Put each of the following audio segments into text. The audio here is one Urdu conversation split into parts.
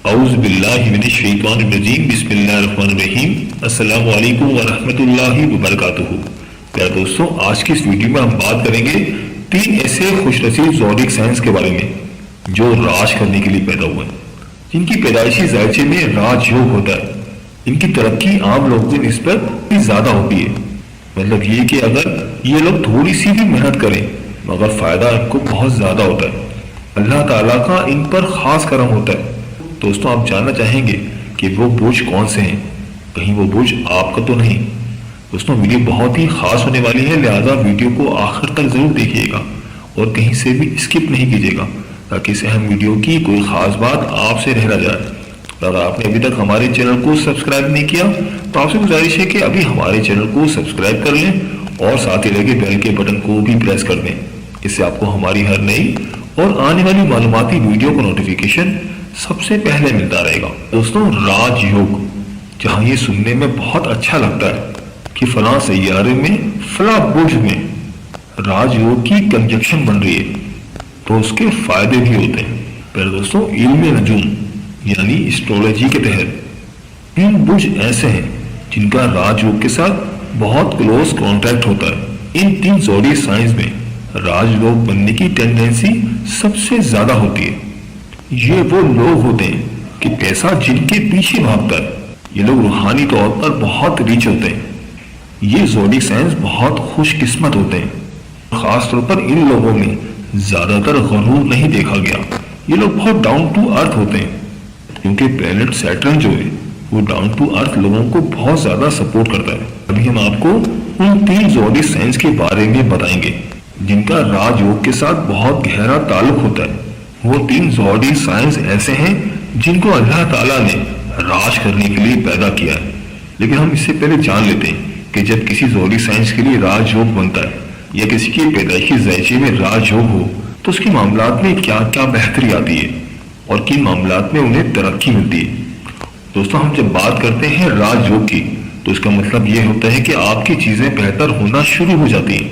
اعوذ باللہ من الشیطان الرجیم بسم اللہ الرحمن الرحیم السلام علیکم ورحمۃ اللہ وبرکاتہ۔ پیارے دوستوں، آج کی اس ویڈیو میں ہم بات کریں گے 3 ایسے خوش نصیب زوڈک سائنس کے بارے میں جو راج کرنے کے لیے پیدا ہوئے ہیں، جن کی پیدائشی ذائچے میں راج یوگ ہوتا ہے۔ ان کی ترقی عام لوگوں کی نسبت زیادہ ہوتی ہے، مطلب یہ کہ اگر یہ لوگ تھوڑی سی بھی محنت کریں مگر فائدہ ان کو بہت زیادہ ہوتا ہے۔ اللہ تعالیٰ کا ان پر خاص کرم ہوتا ہے۔ دوستوں، آپ جاننا چاہیں گے کہ وہ برج کون سے ہیں؟ کہیں وہ برج آپ کا تو نہیں؟ دوستوں، ویڈیو بہت ہی خاص ہونے والی ہے، لہذا ویڈیو کو آخر تک ضرور دیکھیے گا اور کہیں سے بھی اسکپ نہیں کیجیے گا تاکہ اس اہم ویڈیو کی کوئی خاص بات آپ سے رہ نہ جائے۔ اگر آپ نے ابھی تک ہمارے چینل کو سبسکرائب نہیں کیا تو آپ سے گزارش ہے کہ ابھی ہمارے چینل کو سبسکرائب کر لیں اور ساتھ ہی لگے بیل کے بٹن کو بھی پریس کر دیں۔ اس سے آپ کو ہماری ہر نئی اور آنے والی معلوماتی ویڈیو کا نوٹیفیکیشن سب سے پہلے ملتا رہے گا۔ دوستوں، راج یوگ، جہاں یہ سننے میں بہت اچھا لگتا ہے کہ فلاں سیارے میں فلاں برج میں راج یوگ کی کنجکشن بن رہی ہے تو اس کے فائدے بھی ہوتے ہیں۔ پھر دوستوں، علم نجوم یعنی اسٹرولوجی کے تحت 3 برج ایسے ہیں جن کا راج یوگ کے ساتھ بہت کلوز کانٹیکٹ ہوتا ہے۔ ان 3 زوڈی سائنس میں راج یوگ بننے کی ٹینڈنسی سب سے زیادہ ہوتی ہے۔ یہ وہ لوگ ہوتے ہیں کہ پیسہ جن کے پیچھے بھاگتا ہے، یہ لوگ روحانی طور پر بہت ریچ ہوتے ہیں۔ یہ زوڈی سائنس بہت خوش قسمت ہوتے ہیں۔ خاص طور پر ان لوگوں میں زیادہ تر غرور نہیں دیکھا گیا۔ یہ لوگ بہت ڈاؤن ٹو ارتھ ہوتے ہیں کیونکہ پلینٹ سیٹرن جو ہے وہ ڈاؤن ٹو ارتھ لوگوں کو بہت زیادہ سپورٹ کرتا ہے۔ ابھی ہم آپ کو ان 3 زوڈی سائنس کے بارے میں بتائیں گے جن کا راج یوگ کے ساتھ بہت گہرا تعلق ہوتا ہے۔ وہ 3 زوڈی سائنس ایسے ہیں جن کو اللہ تعالیٰ نے راج کرنے کے لیے پیدا کیا ہے۔ لیکن ہم اس سے پہلے جان لیتے ہیں کہ جب کسی زوڈی سائنس کے لیے راج یوگ بنتا ہے یا کسی کی پیدائشی ذائچے میں راج یوگ ہو تو اس کے معاملات میں کیا کیا بہتری آتی ہے اور کن معاملات میں انہیں ترقی ملتی ہے۔ دوستوں، ہم جب بات کرتے ہیں راج یوگ کی تو اس کا مطلب یہ ہوتا ہے کہ آپ کی چیزیں بہتر ہونا شروع ہو جاتی ہیں،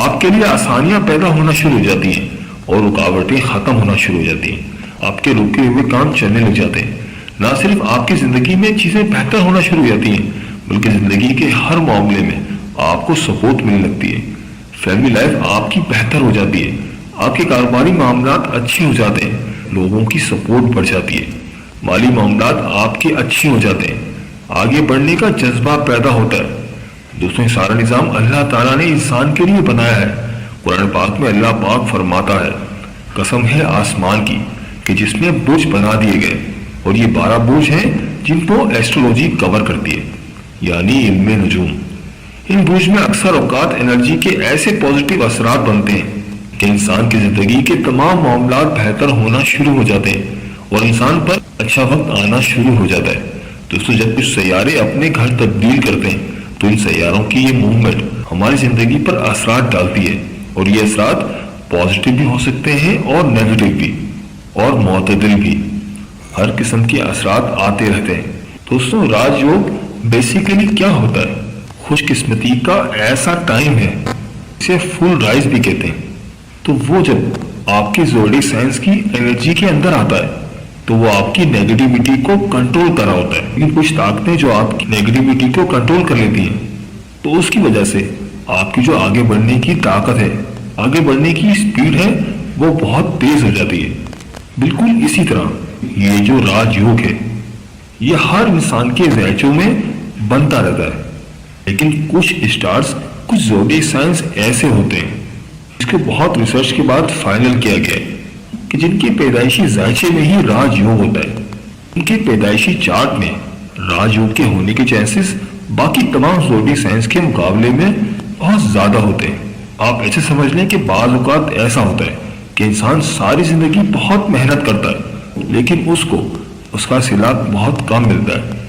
آپ کے لیے آسانیاں پیدا ہونا شروع ہو جاتی ہیں اور رکاوٹیں ختم ہونا شروع ہو جاتی ہیں۔ آپ کے رکے ہوئے کام چلنے لگ جاتے ہیں۔ نہ صرف آپ کی زندگی میں چیزیں بہتر ہونا شروع ہو جاتی ہیں بلکہ زندگی کے ہر معاملے میں آپ کو سپورٹ ملنے لگتی ہے۔ فیملی لائف آپ کی بہتر ہو جاتی ہے، آپ کے کاروباری معاملات اچھے ہو جاتے ہیں، لوگوں کی سپورٹ بڑھ جاتی ہے، مالی معاملات آپ کے اچھے ہو جاتے ہیں، آگے بڑھنے کا جذبہ پیدا ہوتا ہے۔ دوستوں، یہ سارا نظام اللہ تعالیٰ نے انسان کے لیے بنایا ہے۔ قرآن پاک میں اللہ پاک فرماتا ہے، قسم ہے آسمان کی کہ جس میں برج بنا دیے گئے، اور یہ 12 برج ہیں جن کو ایسٹرولوجی کور کرتی ہے یعنی علم نجوم۔ ان برج میں اکثر اوقات انرجی کے ایسے پازیٹیو اثرات بنتے ہیں کہ انسان کی زندگی کے تمام معاملات بہتر ہونا شروع ہو جاتے ہیں اور انسان پر اچھا وقت آنا شروع ہو جاتا ہے۔ دوستوں، جب کچھ سیارے اپنے گھر تبدیل کرتے ہیں تو ان سیاروں کی یہ موومنٹ ہماری زندگی پر اثرات ڈالتی ہے اور یہ اثرات پازیٹیو بھی ہو سکتے ہیں اور نیگیٹو بھی اور معتدل بھی۔ ہر قسم کے اثرات آتے رہتے ہیں۔ دوستوں، راج یوگ بیسیکلی کیا ہوتا ہے؟ خوش قسمتی کا ایسا ٹائم ہے، اسے فل رائز بھی کہتے ہیں۔ تو وہ جب آپ کی زوڈی سائنس کی انرجی کے اندر آتا ہے تو وہ آپ کی نیگیٹیوٹی کو کنٹرول کر رہا ہوتا ہے۔ لیکن کچھ طاقتیں جو آپ کی نیگیٹیوٹی کو کنٹرول کر لیتی ہیں تو اس کی وجہ سے آپ کی جو آگے بڑھنے کی طاقت ہے، آگے بڑھنے کی سپیڈ ہے، وہ بہت تیز ہو جاتی ہے۔ بالکل اسی طرح یہ جو راج یوگ ہے یہ ہر انسان کے ذائچوں میں بنتا رہتا ہے، لیکن کچھ اسٹارز، کچھ زوڈی سائنس ایسے ہوتے ہیں اس کو بہت ریسرچ کے بعد فائنل کیا گیا ہے کہ جن کی پیدائشی ذائچے میں ہی راج یوگ ہوتا ہے۔ ان کے پیدائشی چارٹ میں راج یوگ کے ہونے کے چانسز باقی تمام زوڈی سائنس کے مقابلے میں بہت زیادہ ہوتے ہیں۔ آپ ایسے سمجھ لیں کہ بعض اوقات ایسا ہوتا ہے کہ انسان ساری زندگی بہت محنت کرتا ہے لیکن اس کو اس کا صلہ بہت کم ملتا ہے۔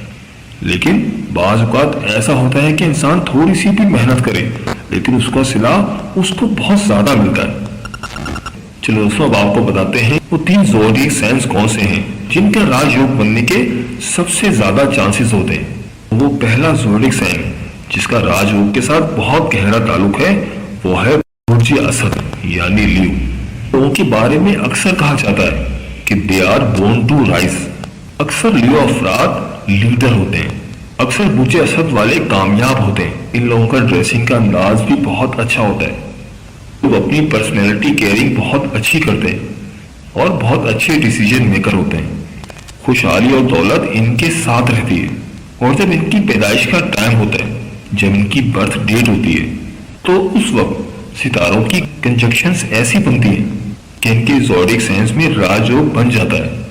لیکن بعض اوقات ایسا ہوتا ہے کہ انسان تھوڑی سی بھی محنت کرے لیکن اس کا صلہ اس کو بہت زیادہ ملتا ہے۔ چلو دوستوں، اب آپ کو بتاتے ہیں وہ 3 زوڈی سائنس کون سے ہیں جن کا راج یوگ بننے کے سب سے زیادہ چانسز ہوتے ہیں۔ وہ پہلا زوڈک سائن جس کا راج یوگ کے ساتھ بہت گہرا تعلق ہے وہ ہے برج اسد یعنی لیو۔ لوگوں کے بارے میں اکثر کہا جاتا ہے کہ they are born to rise, اکثر لیو افراد لیڈر ہوتے ہیں، اکثر برج اسد والے کامیاب ہوتے ہیں، ان لوگوں کا ڈریسنگ کا انداز بھی بہت اچھا ہوتا ہے، وہ اپنی پرسنالٹی کیئرنگ بہت اچھی کرتے ہیں اور بہت اچھے ڈیسیجن میکر ہوتے ہیں، خوشحالی اور دولت ان کے ساتھ رہتی ہے، اور جب ان کی پیدائش کا ٹائم ہوتا ہے، جب ان کی برتھ ڈیٹ ہوتی ہے، تو اس وقت ستاروں کی کنجکشنز ایسی بنتی ہیں کہ ان کے زوڈیک سائنس میں راج یوگ بن جاتا ہے،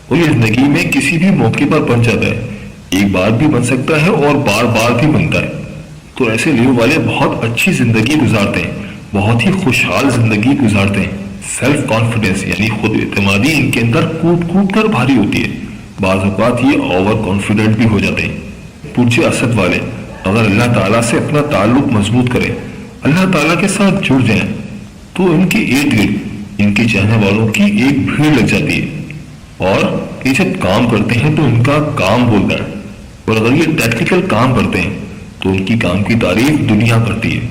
اور یہ زندگی میں کسی بھی موقع پر بن جاتا ہے، ایک بار بھی بن سکتا ہے اور بار بار بھی بنتا ہے۔ تو ایسے لیو والے بہت اچھی زندگی گزارتے ہیں، بہت ہی خوشحال زندگی گزارتے ہیں، سیلف کانفیڈنس یعنی خود اعتمادی ان کے اندر کود کود کر بھاری ہوتی ہے، بعض اوقات یہ اوور کانفیڈنٹ بھی ہو جاتے ہیں۔ برج اسد والے اگر اللہ تعالیٰ سے اپنا تعلق مضبوط کریں، اللہ تعالیٰ کے ساتھ جڑ جائیں، تو ان کے ارد گرد ان کے چاہنے والوں کی ایک بھیڑ لگ جاتی ہے، اور یہ جب کام کرتے ہیں تو ان کا کام بولتا ہے، اور اگر یہ ٹیکنیکل کام کرتے ہیں تو ان کی کام کی تعریف دنیا کرتی ہے۔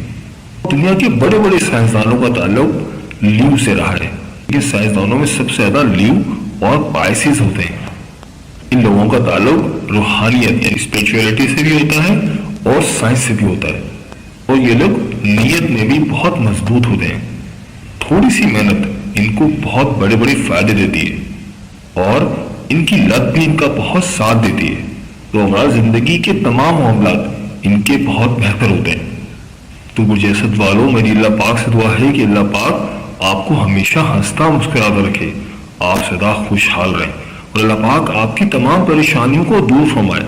دنیا کے بڑے بڑے سائنسدانوں کا تعلق لیو سے رہا ہے، یہ سائنسدانوں میں سب سے زیادہ لیو اور پائسز ہوتے ہیں۔ ان لوگوں کا تعلق روحانیت یعنی اسپرچولیٹی سے بھی ہوتا ہے اور سائنس سے بھی ہوتا ہے، اور یہ لوگ نیت میں بھی بہت مضبوط ہوتے ہیں، تھوڑی سی محنت ان کو بہت بڑے بڑے فائدے دیتی ہے، اور ان کی لت بھی ان کا بہت ساتھ دیتی ہے، تو ہمارا زندگی کے تمام معاملات ان کے بہت بہتر ہوتے ہیں۔ تو برج اسد والوں، میری اللہ پاک سے دعا ہے کہ اللہ پاک آپ کو ہمیشہ ہنستا مسکراتا رکھے، آپ سدا خوشحال رہیں، اور اللہ پاک آپ کی تمام پریشانیوں کو دور فرمائے،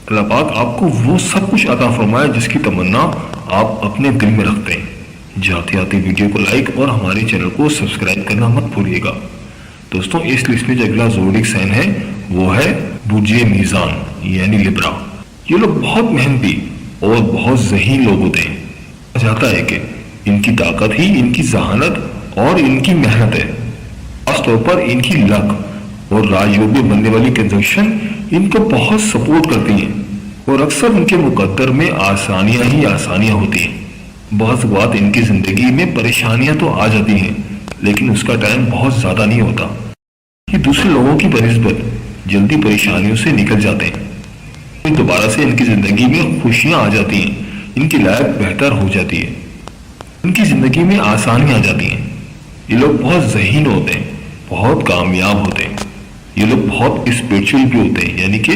اللہ پاک آپ کو وہ سب کچھ عطا فرمائے جس کی تمنا آپ اپنے دل میں رکھتے ہیں۔ جاتے آتے ویڈیو کو لائک اور ہمارے چینل کو سبسکرائب کرنا مت بھولیے گا۔ دوستوں، اس لسٹ میں جو اگلا زوڈک سائن ہے وہ ہے برج میزان یعنی لبرا۔ یہ لوگ بہت محنتی اور بہت ذہین لوگ ہوتے ہیں، جاتا ہے کہ ان کی طاقت ہی ان کی ذہانت اور ان کی محنت ہے، خاص طور پر ان کی لک اور راج یوگ میں بننے والی کنجنکشن ان کو بہت سپورٹ کرتی ہیں، اور اکثر ان کے مقدر میں آسانیاں ہی آسانیاں ہوتی ہیں۔ بعض اوقات ان کی زندگی میں پریشانیاں تو آ جاتی ہیں، لیکن اس کا ٹائم بہت زیادہ نہیں ہوتا، یہ دوسرے لوگوں کی بنسبت جلدی پریشانیوں سے نکل جاتے ہیں، پھر دوبارہ سے ان کی زندگی میں خوشیاں آ جاتی ہیں، ان کی لائف بہتر ہو جاتی ہے، ان کی زندگی میں آسانی آ جاتی ہیں۔ یہ لوگ بہت ذہین ہوتے ہیں، بہت کامیاب ہوتے ہیں، یہ لوگ بہت اسپرچل بھی ہوتے ہیں، یعنی کہ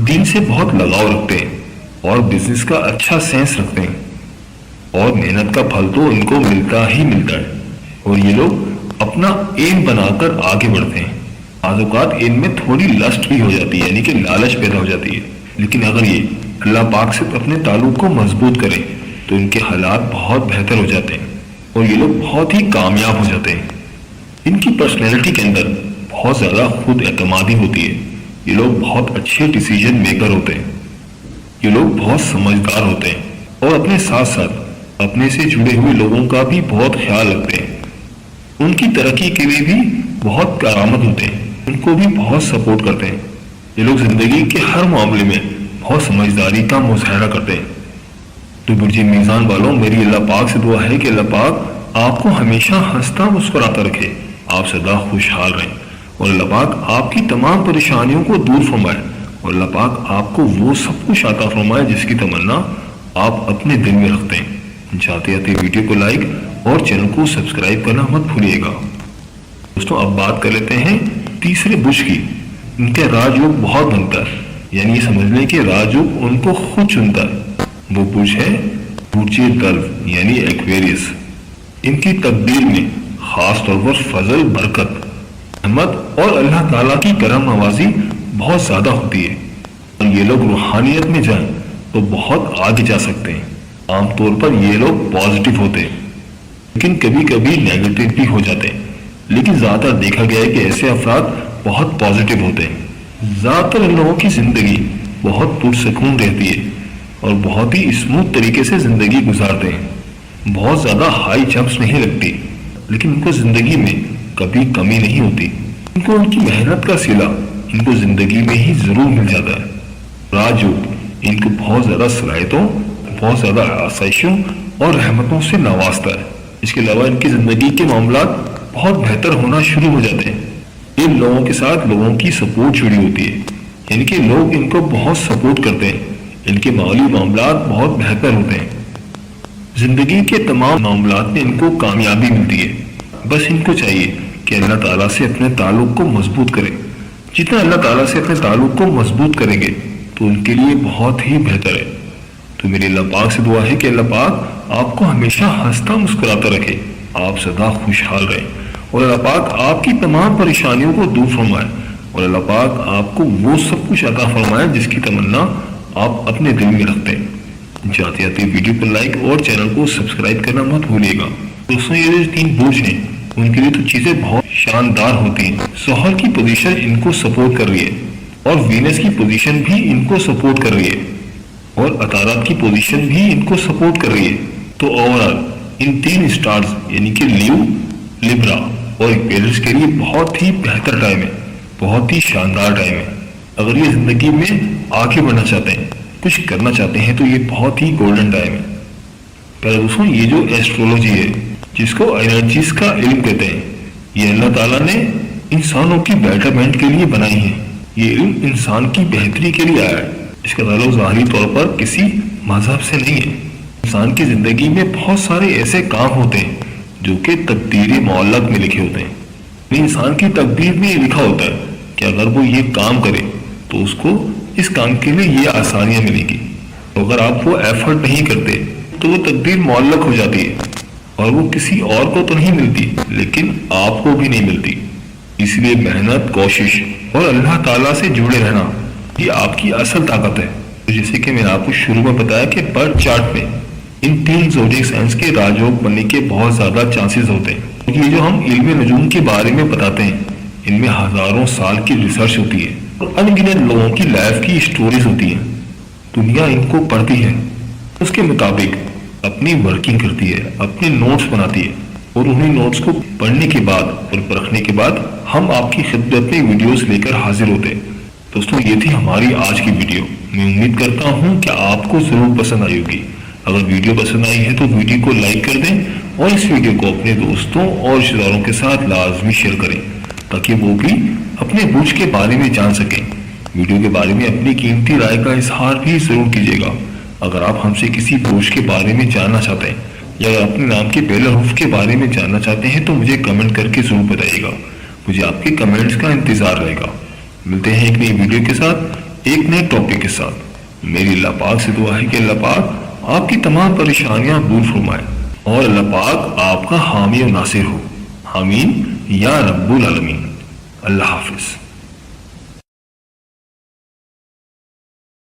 دین سے بہت لگاؤ رکھتے ہیں، اور بزنس کا اچھا سینس رکھتے ہیں، اور محنت کا پھل تو ان کو ملتا ہی ملتا ہے، اور یہ لوگ اپنا ایم بنا کر آگے بڑھتے ہیں۔ بعض اوقات ان میں تھوڑی لسٹ بھی ہو جاتی ہے، یعنی کہ لالچ پیدا ہو جاتی ہے، لیکن اگر یہ اللہ پاک سے اپنے تعلق کو مضبوط کریں تو ان کے حالات بہت بہتر ہو جاتے ہیں، اور یہ لوگ بہت ہی کامیاب ہو جاتے ہیں۔ ان کی پرسنالٹی کے اندر بہت زیادہ خود اعتمادی ہوتی ہے، یہ لوگ بہت اچھے ڈیسیجن میکر ہوتے ہیں، یہ لوگ بہت سمجھدار ہوتے ہیں، اور اپنے ساتھ ساتھ اپنے سے جڑے ہوئے لوگوں کا بھی بہت خیال رکھتے ہیں، ان کی ترقی کے لیے بھی بہت کارآمد ہوتے ہیں، ان کو بھی بہت سپورٹ کرتے ہیں۔ یہ لوگ زندگی کے ہر معاملے میں بہت سمجھداری کا مظاہرہ کرتے ہیں۔ تو برج میزان والوں، میری اللہ پاک سے دعا ہے کہ اللہ پاک آپ کو ہمیشہ ہنستا مسکراتا رکھے، آپ سدا خوشحال رہیں، اور اللہ پاک آپ کی تمام پریشانیوں کو دور فرمائے، اور اللہ پاک آپ کو وہ سب کچھ عطا فرمائے جس کی تمنا آپ اپنے دل میں رکھتے ہیں۔ جاتے آتے ویڈیو کو لائک اور چینل کو سبسکرائب کرنا مت بھولیے گا۔ دوستوں، اب بات کر لیتے ہیں تیسرے برج کی۔ ان کا راج یوگ بہت بنتا ہے، یعنی یہ سمجھ لیں کہ راج یوگ ان کو خود چنتا ہے۔ وہ برج ہے برج دلو یعنی ایکویریس۔ ان کی تقدیر میں خاص طور پر فضل، برکت، رحمت اور اللہ تعالیٰ کی کرم نوازی بہت زیادہ ہوتی ہے، اور یہ لوگ روحانیت میں جائیں تو بہت آگے جا سکتے ہیں۔ عام طور پر یہ لوگ پازیٹیو ہوتے ہیں، لیکن کبھی کبھی نیگیٹو بھی ہو جاتے ہیں، لیکن زیادہ تر دیکھا گیا ہے کہ ایسے افراد بہت پازیٹیو ہوتے ہیں۔ زیادہ تر ان لوگوں کی زندگی بہت پرسکون رہتی ہے، اور بہت ہی اسموتھ طریقے سے زندگی گزارتے ہیں، بہت زیادہ ہائی جمپس نہیں لگتی، لیکن ان کو زندگی میں کبھی کمی نہیں ہوتی، ان کو ان کی محنت کا صلہ ان کو زندگی میں ہی ضرور مل جاتا ہے۔ راج یوگ ان کو بہت زیادہ صلاحیتوں، بہت زیادہ آسائشوں اور رحمتوں سے نوازتا ہے۔ اس کے علاوہ ان کی زندگی کے معاملات بہت بہتر ہونا شروع ہو جاتے ہیں، ان لوگوں کے ساتھ لوگوں کی سپورٹ جڑی ہوتی ہے، یعنی کہ لوگ ان کو بہت سپورٹ کرتے ہیں، ان کے مالی معاملات بہت بہتر ہوتے ہیں، زندگی کے تمام معاملات میں ان کو کامیابی ملتی ہے۔ بس ان کو چاہیے کہ اللہ تعالیٰ سے اپنے تعلق کو مضبوط کریں۔ جتنا اللہ تعالیٰ سے اپنے تعلق کو مضبوط کریں گے تو ان کے لیے بہت ہی بہتر ہے۔ تو میری اللہ پاک سے دعا ہے کہ اللہ پاک آپ کو ہمیشہ ہنستا مسکراتا رکھے، آپ سدا خوشحال رہیں، اور اللہ پاک آپ کی تمام پریشانیوں کو دور فرمائے، اور اللہ پاک آپ کو وہ سب کچھ عطا فرمائے جس کی تمنا آپ اپنے دل میں رکھتے ہیں۔ جاتے جاتے ویڈیو کو لائک اور چینل کو سبسکرائب کرنا مت بھولیے گا۔ دوستوں، یہ جو 3 برج ہیں ان کے لیے تو چیزیں بہت شاندار ہوتی ہیں۔ زحل کی پوزیشن ان کو سپورٹ کر رہی ہے، اور وینس کی پوزیشن بھی ان کو سپورٹ کر رہی ہے، اور عطارد کی پوزیشن بھی ان کو سپورٹ کر رہی ہے۔ تو اوورآل ان 3 اسٹارز یعنی کہ لیو، لیبرا اور ایکویریس کے لیے بہت ہی بہتر ٹائم ہے، بہت ہی شاندار ٹائم ہے۔ اگر یہ زندگی میں آگے بڑھنا چاہتے ہیں، کچھ کرنا چاہتے ہیں، تو یہ بہت ہی گولڈن ٹائم ہے۔ پہلے دوستوں، یہ جو ایسٹرولوجی ہے جس کو انرجیز کا علم کہتے ہیں، یہ اللہ تعالیٰ نے انسانوں کی بیٹرمنٹ کے لیے بنائی ہے۔ یہ علم انسان کی بہتری کے لیے آیا ہے۔ اس کا تعلق ظاہری طور پر کسی مذہب سے نہیں ہے۔ انسان کی زندگی میں بہت سارے ایسے کام ہوتے ہیں جو کہ تقدیر معلق میں لکھے ہوتے ہیں۔ انسان کی تقدیر میں یہ لکھا ہوتا ہے کہ اگر وہ یہ کام کرے تو اس کو اس کام کے لیے یہ آسانیاں ملیں گی، اگر آپ وہ ایفرٹ نہیں کرتے تو وہ تقدیر معلق ہو جاتی ہے، اور وہ کسی اور کو تو نہیں ملتی لیکن آپ کو بھی نہیں ملتی۔ اس لیے محنت، کوشش اور اللہ تعالیٰ سے جڑے رہنا یہ آپ کی اصل طاقت ہے۔ جیسے کہ میں نے آپ کو شروع میں بتایا کہ برتھ چارٹ میں ان 3 زوڈیک سائنس کے راجیوگ بننے کے بہت زیادہ چانسز ہوتے ہیں، کیونکہ یہ جو ہم علم نجوم کے بارے میں بتاتے ہیں ان میں ہزاروں سال کی ریسرچ ہوتی ہے، اور ان گنت لوگوں کی لائف کی سٹوریز ہوتی ہیں۔ دنیا ان کو پڑھتی ہے، اس کے مطابق اپنی ورکنگ کرتی ہے، اپنے نوٹس بناتی ہے، اور انہیں نوٹس کو پڑھنے کے بعد اور پرکھنے کے بعد ہم آپ کی خدمت میں ویڈیوز لے کر حاضر ہوتے ہیں۔ دوستوں، یہ تھی ہماری آج کی ویڈیو۔ میں امید کرتا ہوں کہ آپ کو ضرور پسند آئی ہوگی۔ اگر ویڈیو پسند آئی ہے تو ویڈیو کو لائک کر دیں، اور اس ویڈیو کو اپنے دوستوں اور رشتہ داروں کے ساتھ لازمی شیئر کریں تاکہ وہ بھی اپنے برج کے بارے میں جان سکیں۔ ویڈیو کے بارے میں اپنی قیمتی رائے کا اظہار بھی ضرور کیجیے گا۔ اگر آپ ہم سے کسی برج کے بارے میں جاننا چاہتے ہیں یا اگر اپنے نام کے پہلے حرف کے بارے میں جاننا چاہتے ہیں تو مجھے کمنٹ کر کے ضرور بتائیے گا۔ مجھے آپ کے کمنٹس کا انتظار رہے گا۔ ملتے ہیں ایک نئی ویڈیو کے ساتھ، ایک نئے ٹاپک کے ساتھ۔ میری اللہ پاک سے دعا ہے کہ اللہ پاک آپ کی تمام پریشانیاں دور فرمائے، اور اللہ پاک آپ کا حامی و ناصر ہو۔ آمین یا رب العالمین۔ اللہ حافظ۔